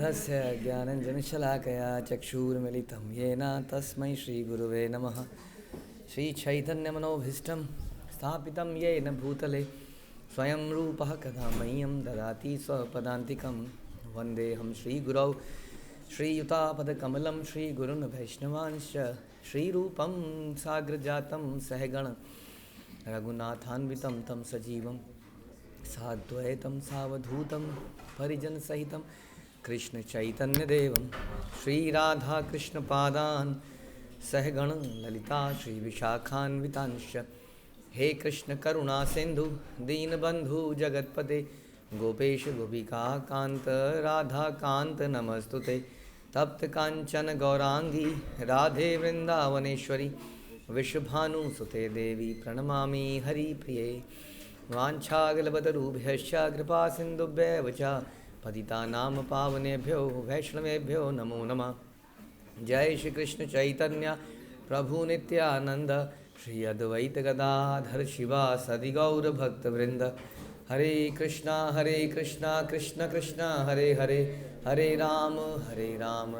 तस्य ज्ञानञ्जनशलाकया चक्षुर्मिलितं येन तस्मै श्रीगुरुवे नमः। श्रीचैतन्यमनोभीष्टं स्थापितं येन भूतले स्वयं रूपः कदा मह्यं ददाति स्वपदान्तिकं। वन्देऽहं श्रीगुरौ श्रीयुतापदकमलं श्रीगुरुन् वैष्णवांश्च श्रीरूपं साग्रजातं सहगण रघुनाथान्वितं तं सजीवं साद्वैतं सावधूतं परिजनसहितं कृष्ण चैतन्य देवं श्रीराधा कृष्ण पादान सहगण ललिता श्री विशाखान्वितांश्च। हे कृष्ण करुणा सिंधु दीनबंधु जगतपते गोपेश गोपिका कांत राधा कांत नमस्तुते। तप्त कांचन गौरांगी राधे वृंदावनेश्वरी विश्वभानुसुते देवी प्रणमामि हरिप्रिये। वाञ्छागलबतरुभ्यश्च कृपा सिन्धुभ्येव च पतितानां पावनेभ्यो वैष्णवेभ्यो नमो नमः। जय श्री कृष्ण चैतन्य प्रभु नित्यानंद श्री अद्वैत गदाधर शिवासदि गौर भक्तवृंद। हरे कृष्णा कृष्ण कृष्ण हरे हरे हरे राम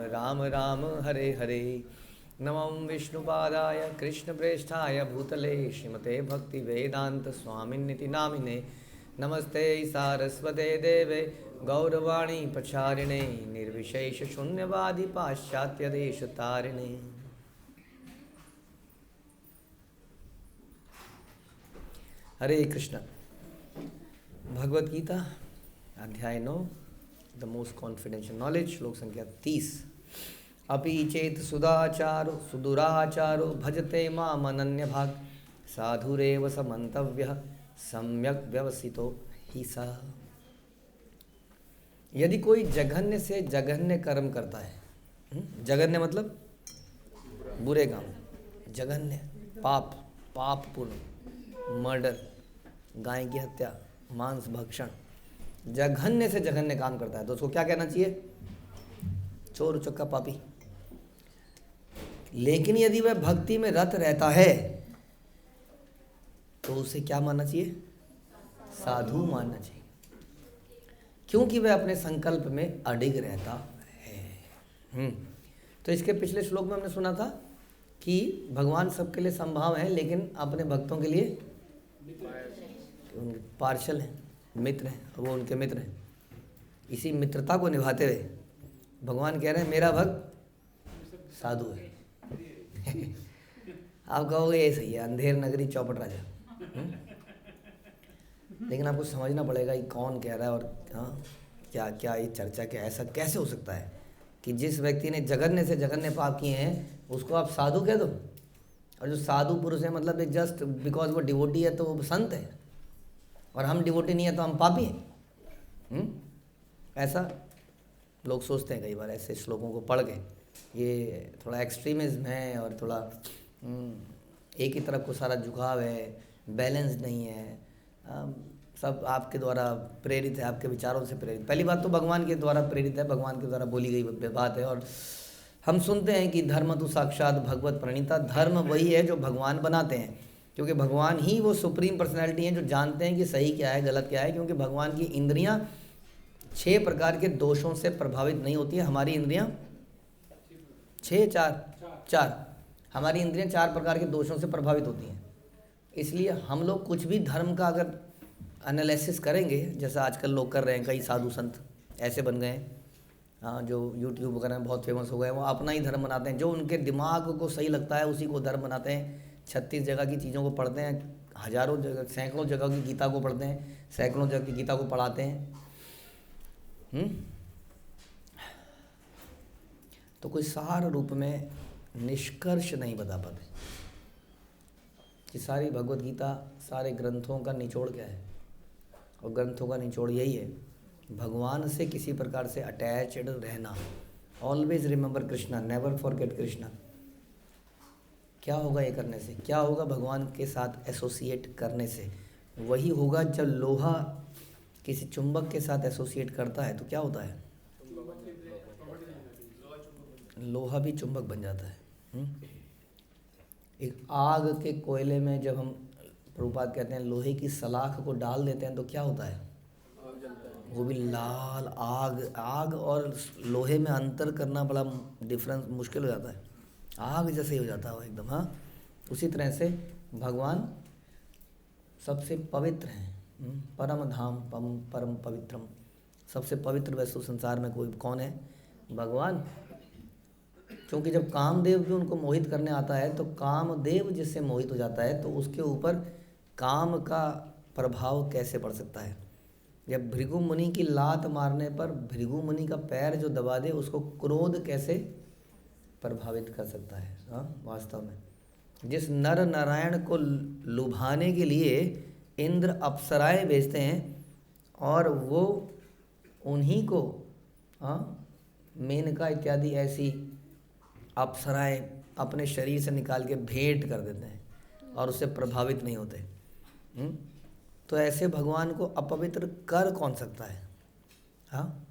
राम राम हरे हरे। नमो विष्णुपादाय कृष्णप्रेष्ठाय भूतले श्रीमते भक्तिवेदांत स्वामिन्निति नामिने। नमस्ते सारस्वते देवे गौरवाणी प्रचारिणे निर्विशेष शून्यवादी पाश्चात्य देश तारिणे। हरे कृष्ण। भगवत गीता अध्याय 9 द मोस्ट कॉन्फिडेंशियल नॉलेज श्लोक संख्या 30। अपि चेत सुदाचारो सुदुराचारो भजते माम अनन्य भाग साधुरेव समन्तव्यः सम्यक व्यवसितो ही सः। यदि कोई जघन्य से जघन्य कर्म करता है, जघन्य मतलब बुरे काम, जघन्य पाप, पापपूर्ण, मर्डर, गाय की हत्या, मांस भक्षण, जघन्य से जघन्य काम करता है तो उसको क्या कहना चाहिए? चोर उचक्का पापी। लेकिन यदि वह भक्ति में रत रहता है तो उसे क्या मानना चाहिए? साधु मानना चाहिए, क्योंकि वह अपने संकल्प में अडिग रहता है। तो इसके पिछले श्लोक में हमने सुना था कि भगवान सबके लिए संभाव है, लेकिन अपने भक्तों के लिए पार्शल हैं, मित्र हैं, वो उनके मित्र हैं। इसी मित्रता को निभाते हुए भगवान कह रहे हैं मेरा भक्त साधु है। आप कहोगे ये सही है, अंधेर नगरी चौपट राजा। लेकिन आपको समझना पड़ेगा कि कौन कह रहा है और हाँ क्या क्या ये चर्चा, क्या ऐसा कैसे हो सकता है कि जिस व्यक्ति ने जघन्य से जघन्य पाप किए हैं उसको आप साधु कह दो, और जो साधु पुरुष है मतलब एक जस्ट बिकॉज वो डिवोटी है तो वो संत है, और हम डिवोटी नहीं है तो हम पापी हैं। ऐसा लोग सोचते हैं कई बार ऐसे श्लोकों को पढ़ के। ये थोड़ा एक्सट्रीमिज्म है और थोड़ा एक ही तरफ को सारा झुकाव है, बैलेंस नहीं है, सब आपके द्वारा प्रेरित है, आपके विचारों से प्रेरित। पहली बात तो भगवान के द्वारा प्रेरित है, भगवान के द्वारा बोली गई बात है। और हम सुनते हैं कि धर्म तो साक्षात भगवत प्रणीता। धर्म वही है जो भगवान बनाते हैं, क्योंकि भगवान ही वो सुप्रीम पर्सनैलिटी हैं जो जानते हैं कि सही क्या है गलत क्या है। क्योंकि भगवान की इंद्रियां 6 प्रकार के दोषों से प्रभावित नहीं होती है। हमारी इंद्रियां 4 हमारी इंद्रियां 4 प्रकार के दोषों से प्रभावित होती हैं। इसलिए हम लोग कुछ भी धर्म का अगर एनालिसिस करेंगे, जैसा आजकल लोग कर रहे हैं, कई साधु संत ऐसे बन गए हैं हाँ, जो यूट्यूब वगैरह में बहुत फेमस हो गए हैं, वो अपना ही धर्म बनाते हैं, जो उनके दिमाग को सही लगता है उसी को धर्म बनाते हैं। 36 जगह की चीज़ों को पढ़ते हैं, हजारों जगह सैकड़ों जगह की गीता को पढ़ते हैं, सैकड़ों जगह की गीता को पढ़ाते हैं। तो कोई सार रूप में निष्कर्ष नहीं बता पाते कि सारी भगवत गीता, सारे ग्रंथों का निचोड़ क्या है। और ग्रंथों का निचोड़ यही है, भगवान से किसी प्रकार से अटैच्ड रहना। Always remember Krishna, never forget Krishna. क्या होगा ये करने से? क्या होगा भगवान के साथ एसोसिएट करने से? वही होगा जब लोहा किसी चुंबक के साथ एसोसिएट करता है तो क्या होता है? लोहा भी चुंबक बन जाता है। एक आग के कोयले में जब हम, प्रभुपाद कहते हैं, लोहे की सलाख को डाल देते हैं तो क्या होता है? वो भी लाल आग। आग और लोहे में अंतर करना बड़ा डिफरेंस मुश्किल हो जाता है। आग जैसे ही हो जाता है वो एकदम। हाँ, उसी तरह से भगवान सबसे पवित्र हैं। परम धाम परम पवित्रम। सबसे पवित्र वस्तु संसार में कोई कौन है? भगवान। क्योंकि जब कामदेव भी उनको मोहित करने आता है तो कामदेव जिससे मोहित हो जाता है तो उसके ऊपर काम का प्रभाव कैसे पड़ सकता है? जब भृगु मुनि की लात मारने पर भृगु मुनि का पैर जो दबा दे उसको क्रोध कैसे प्रभावित कर सकता है? हाँ, वास्तव में जिस नर नारायण को लुभाने के लिए इंद्र अप्सराएं भेजते हैं और वो उन्हीं को, हाँ, मेनका इत्यादि ऐसी अप्सराएं अपने शरीर से निकाल के भेंट कर देते हैं और उससे प्रभावित नहीं होते। तो ऐसे भगवान को अपवित्र कर कौन सकता है? हाँ,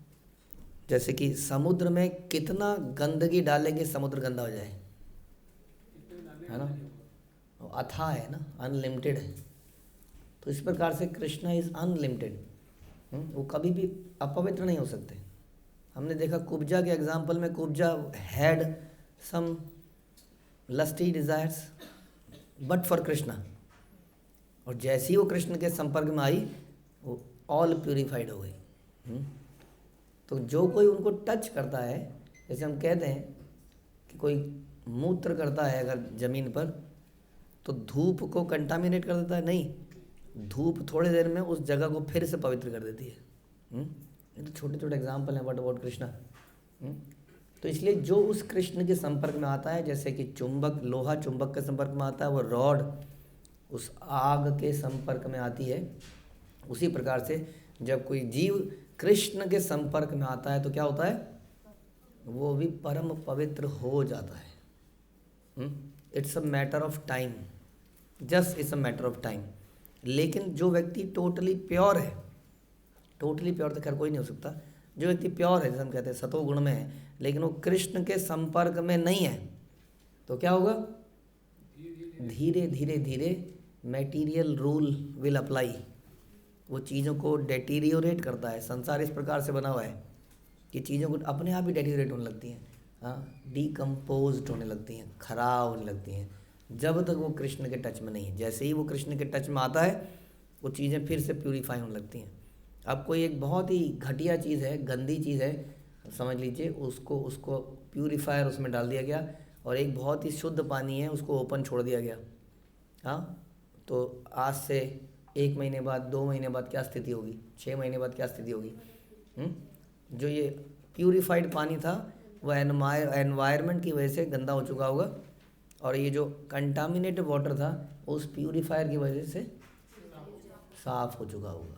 जैसे कि समुद्र में कितना गंदगी डालेंगे समुद्र गंदा हो जाए, है ना? अथाह है ना, अनलिमिटेड है। तो इस प्रकार से कृष्णा इज अनलिमिटेड। वो कभी भी अपवित्र नहीं हो सकते। हमने देखा कुब्जा के एग्जाम्पल में, Kubja had some lusty desires but for Krishna, और जैसे ही वो कृष्ण के संपर्क में आई वो ऑल प्यूरिफाइड हो गई। तो जो कोई उनको टच करता है, जैसे हम कहते हैं कि कोई मूत्र करता है अगर ज़मीन पर तो धूप को कंटामिनेट कर देता है? नहीं, धूप थोड़ी देर में उस जगह को फिर से पवित्र कर देती है। ये तो छोटे छोटे एग्जाम्पल हैं, बट अबाउट कृष्णा। तो इसलिए जो उस कृष्ण के संपर्क में आता है, जैसे कि चुंबक, लोहा चुंबक के संपर्क में आता है, वो रॉड उस आग के संपर्क में आती है, उसी प्रकार से जब कोई जीव कृष्ण के संपर्क में आता है तो क्या होता है? वो भी परम पवित्र हो जाता है। It's a matter of time, just it's a matter of time. लेकिन जो व्यक्ति टोटली प्योर है, टोटली प्योर तो खैर कोई नहीं हो सकता, जो व्यक्ति प्योर है, जैसे हम कहते हैं सतोगुण में है, लेकिन वो कृष्ण के संपर्क में नहीं है, तो क्या होगा? धीरे धीरे धीरे मटेरियल रूल विल अप्लाई। वो चीज़ों को डेटीरियोरेट करता है। संसार इस प्रकार से बना हुआ है कि चीज़ों को अपने आप ही डेटीरियोरेट होने लगती हैं, हाँ, डीकम्पोज्ड होने लगती हैं, खराब होने लगती हैं, जब तक वो कृष्ण के टच में नहीं है। जैसे ही वो कृष्ण के टच में आता है वो चीज़ें फिर से प्यूरीफाई होने लगती हैं। अब कोई एक बहुत ही घटिया चीज़ है, गंदी चीज़ है, समझ लीजिए, उसको प्यूरीफायर उसमें डाल दिया गया, और एक बहुत ही शुद्ध पानी है उसको ओपन छोड़ दिया गया। हाँ, तो आज से 1 महीने बाद, 2 महीने बाद क्या स्थिति होगी, 6 महीने बाद क्या स्थिति होगी? जो ये प्यूरिफाइड पानी था वह एनवायरनमेंट की वजह से गंदा हो चुका होगा, और ये जो कंटामिनेटेड वाटर था उस प्यूरिफायर की वजह से साफ हो चुका होगा।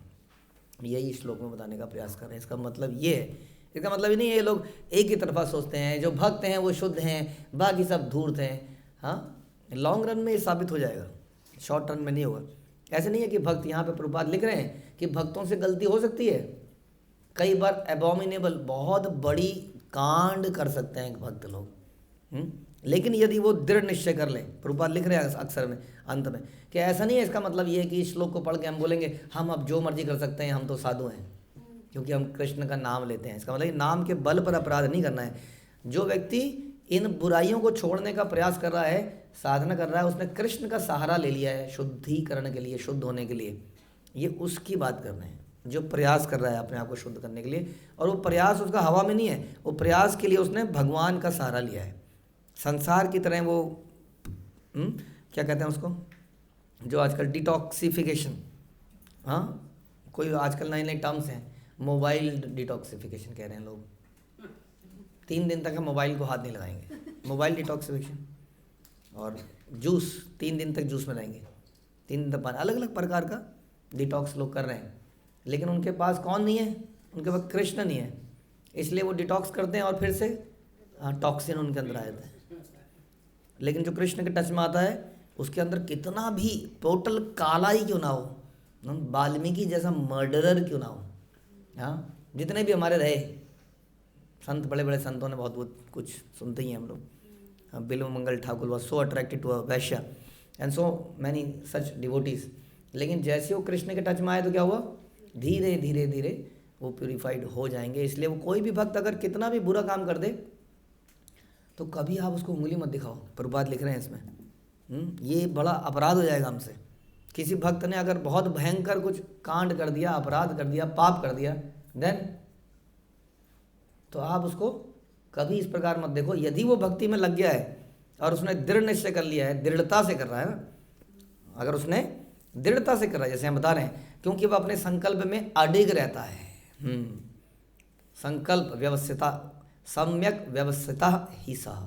यही श्लोक में बताने का प्रयास कर रहे हैं। इसका मतलब ये है, इसका मतलब ही नहीं है ये लोग एक ही तरफा सोचते हैं, जो भक्त हैं वो शुद्ध हैं, बाकी सब धूर्त हैं। हाँ, लॉन्ग रन में ये साबित हो जाएगा, शॉर्ट रन में नहीं होगा। ऐसे नहीं है कि भक्त, यहाँ पे प्रभुपाद लिख रहे हैं कि भक्तों से गलती हो सकती है, कई बार एबॉमिनेबल, बहुत बड़ी कांड कर सकते हैं भक्त लोग। लेकिन यदि वो दृढ़ निश्चय कर लें, प्रभुपाद लिख रहे हैं अक्सर में अंत में कि ऐसा नहीं है, इसका मतलब ये है कि इस श्लोक को पढ़ के हम बोलेंगे हम अब जो मर्जी कर सकते हैं, हम तो साधु हैं क्योंकि हम कृष्ण का नाम लेते हैं। इसका मतलब नाम के बल पर अपराध नहीं करना है। जो व्यक्ति इन बुराइयों को छोड़ने का प्रयास कर रहा है, साधना कर रहा है, उसने कृष्ण का सहारा ले लिया है शुद्धिकरण के लिए, शुद्ध होने के लिए। ये उसकी बात कर रहे हैं जो प्रयास कर रहा है अपने आप को शुद्ध करने के लिए, और वो प्रयास उसका हवा में नहीं है, वो प्रयास के लिए उसने भगवान का सहारा लिया है। संसार की तरह वो क्या कहते हैं उसको, जो आजकल डिटॉक्सिफिकेशन, हाँ, कोई आजकल नए नए टर्म्स हैं, मोबाइल डिटॉक्सिफिकेशन कह रहे हैं लोग। 3 दिन तक हम मोबाइल को हाथ नहीं लगाएंगे, मोबाइल डिटॉक्सिफिकेशन। और जूस, 3 दिन तक जूस में रहेंगे, 3 दिन तक पानी, अलग अलग प्रकार का डिटॉक्स लोग कर रहे हैं। लेकिन उनके पास कौन नहीं है? उनके पास कृष्ण नहीं है, इसलिए वो डिटॉक्स करते हैं और फिर से टॉक्सिन उनके अंदर आ जाता है। लेकिन जो कृष्ण के टच में आता है उसके अंदर कितना भी टोटल काला ही क्यों ना हो, वाल्मीकि जैसा मर्डरर क्यों ना हो, हाँ, जितने भी हमारे रहे संत, बड़े बड़े संतों ने बहुत कुछ सुनते ही हैं हम लोग। Bilva Mangal Thakur was so attracted to a वैश्या and so many such devotees. लेकिन जैसे वो कृष्ण के टच में आए तो क्या हुआ? धीरे धीरे धीरे वो प्यूरिफाइड हो जाएंगे। इसलिए वो कोई भी भक्त अगर कितना भी बुरा काम कर दे तो कभी आप उसको उंगली मत दिखाओ। प्रभुपाद लिख रहे हैं इसमें, ये बड़ा अपराध हो जाएगा हमसे। किसी भक्त ने अगर बहुत भयंकर कुछ कांड कर दिया, अपराध कर दिया, पाप कर दिया, देन तो आप उसको कभी इस प्रकार मत देखो। यदि वो भक्ति में लग गया है और उसने दृढ़ निश्चय कर लिया है, दृढ़ता से कर रहा है ना, अगर उसने दृढ़ता से कर रहा है, जैसे हम बता रहे हैं, क्योंकि वह अपने संकल्प में अडिग रहता है। संकल्प व्यवस्थिता, सम्यक व्यवस्थिता ही सह,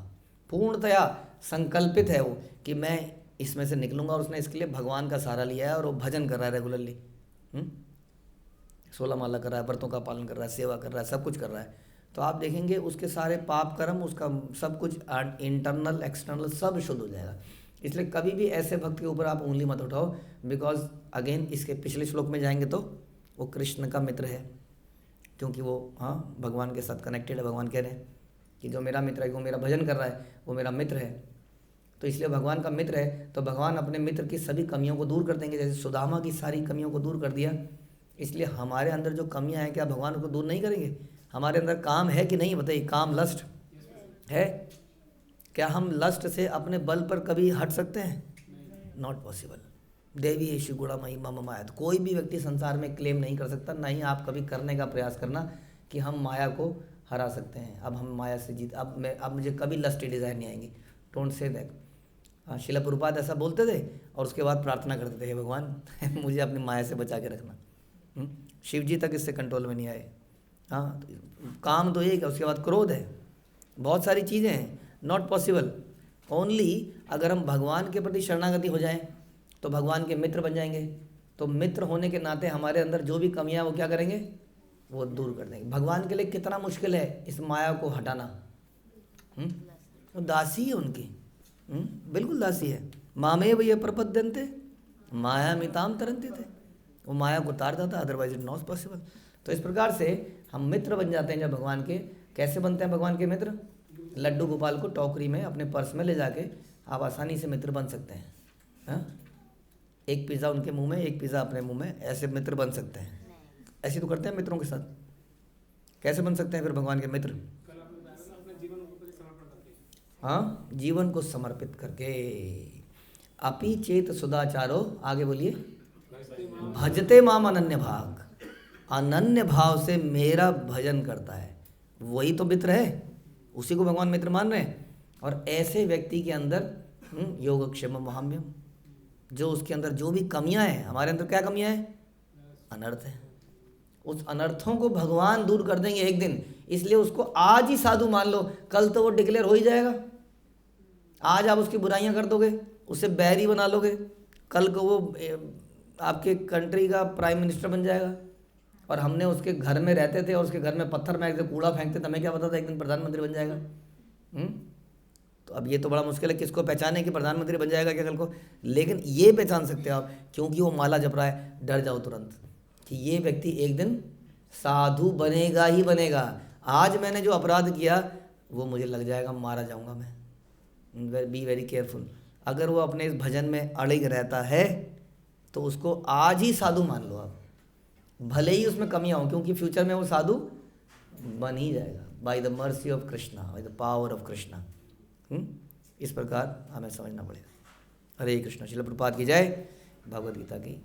पूर्णतया संकल्पित है वो कि मैं इसमें से निकलूंगा, और उसने इसके लिए भगवान का सहारा लिया है और वो भजन कर रहा है रेगुलरली, 16 माला कर रहा है, व्रतों का पालन कर रहा है, सेवा कर रहा है, सब कुछ कर रहा है। तो आप देखेंगे उसके सारे पाप कर्म, उसका सब कुछ इंटरनल एक्सटर्नल सब शुद्ध हो जाएगा। इसलिए कभी भी ऐसे भक्त के ऊपर आप उंगली मत उठाओ, बिकॉज अगेन इसके पिछले श्लोक में जाएंगे तो वो कृष्ण का मित्र है, क्योंकि वो भगवान के साथ कनेक्टेड है। भगवान कह रहे हैं कि जो मेरा मित्र है, वो मेरा भजन कर रहा है, वो मेरा मित्र है। तो इसलिए भगवान का मित्र है तो भगवान अपने मित्र की सभी कमियों को दूर कर देंगे। जैसे सुदामा की सारी कमियों को दूर कर दिया, इसलिए हमारे अंदर जो कमियां हैं क्या भगवान उसको दूर नहीं करेंगे? हमारे अंदर काम है कि नहीं, बताइए? काम, लस्ट है क्या? हम लस्ट से अपने बल पर कभी हट सकते हैं? Not possible. देवी यशु गुणा मही मम माया, तो कोई भी व्यक्ति संसार में क्लेम नहीं कर सकता, ना ही आप कभी करने का प्रयास करना कि हम माया को हरा सकते हैं। अब हम माया से जीत, अब मुझे कभी लस्टी डिज़ायर नहीं आएंगी। Don't say that. हाँ, श्रील प्रभुपाद ऐसा बोलते थे और उसके बाद प्रार्थना करते थे, हे भगवान मुझे अपनी माया से बचा के रखना। शिव जी तक इससे कंट्रोल में नहीं आए। हाँ, काम तो एक है, उसके बाद क्रोध है, बहुत सारी चीज़ें हैं। Not possible. ओनली अगर हम भगवान के प्रति शरणागति हो जाएं तो भगवान के मित्र बन जाएंगे। तो मित्र होने के नाते हमारे अंदर जो भी कमियां वो क्या करेंगे? वो दूर कर देंगे। भगवान के लिए कितना मुश्किल है इस माया को हटाना। वो दासी है उनकी, बिल्कुल दासी है। मामेव ये प्रपद्यन्ते माया मिताम तरंते थे, वो माया को उतार देता, अदरवाइज इट नॉट पॉसिबल। तो इस प्रकार से हम मित्र बन जाते हैं जब भगवान के। कैसे बनते हैं भगवान के मित्र? लड्डू गोपाल को टोकरी में अपने पर्स में ले जाके आप आसानी से मित्र बन सकते हैं। हाँ, एक पिज़्ज़ा उनके मुंह में, एक पिज़्ज़ा अपने मुंह में, ऐसे मित्र बन सकते हैं। ऐसे तो करते हैं मित्रों के साथ। कैसे बन सकते हैं फिर भगवान के मित्र? हाँ, जीवन को समर्पित करके। अपि चेत सुदाचारो, आगे बोलिए, भजते माम अनन्य भाग, अनन्य भाव से मेरा भजन करता है, वही तो मित्र है, उसी को भगवान मित्र मान रहे हैं। और ऐसे व्यक्ति के अंदर योगक्षेम महाम्यम, जो उसके अंदर जो भी कमियां हैं, हमारे अंदर क्या कमियां हैं? अनर्थ है। उस अनर्थों को भगवान दूर कर देंगे एक दिन। इसलिए उसको आज ही साधु मान लो, कल तो वो डिक्लेयर हो ही जाएगा। आज आप उसकी बुराइयां कर दोगे, उसे बैरी बना लोगे, कल को वो आपके कंट्री का प्राइम मिनिस्टर बन जाएगा। और हमने उसके घर में रहते थे और उसके घर में पत्थर फेंकते, कूड़ा फेंकते, तो हमें क्या पता था एक दिन प्रधानमंत्री बन जाएगा। तो अब ये तो बड़ा मुश्किल है किसको पहचाने कि प्रधानमंत्री बन जाएगा क्या कल को। लेकिन ये पहचान सकते हो आप, क्योंकि वो माला जप रहा है, डर जाओ तुरंत कि ये व्यक्ति एक दिन साधु बनेगा ही बनेगा। आज मैंने जो अपराध किया वो मुझे लग जाएगा, मारा जाऊंगा मैं। Be very careful. अगर वो अपने इस भजन में अड़िग रहता है तो उसको आज ही साधु मान लो आप, भले ही उसमें कमियां हो, क्योंकि फ्यूचर में वो साधु बन ही जाएगा by the mercy of Krishna, by the power of Krishna. इस प्रकार हमें समझना पड़ेगा। हरे कृष्ण। श्रील प्रभुपाद की जय। भगवद गीता की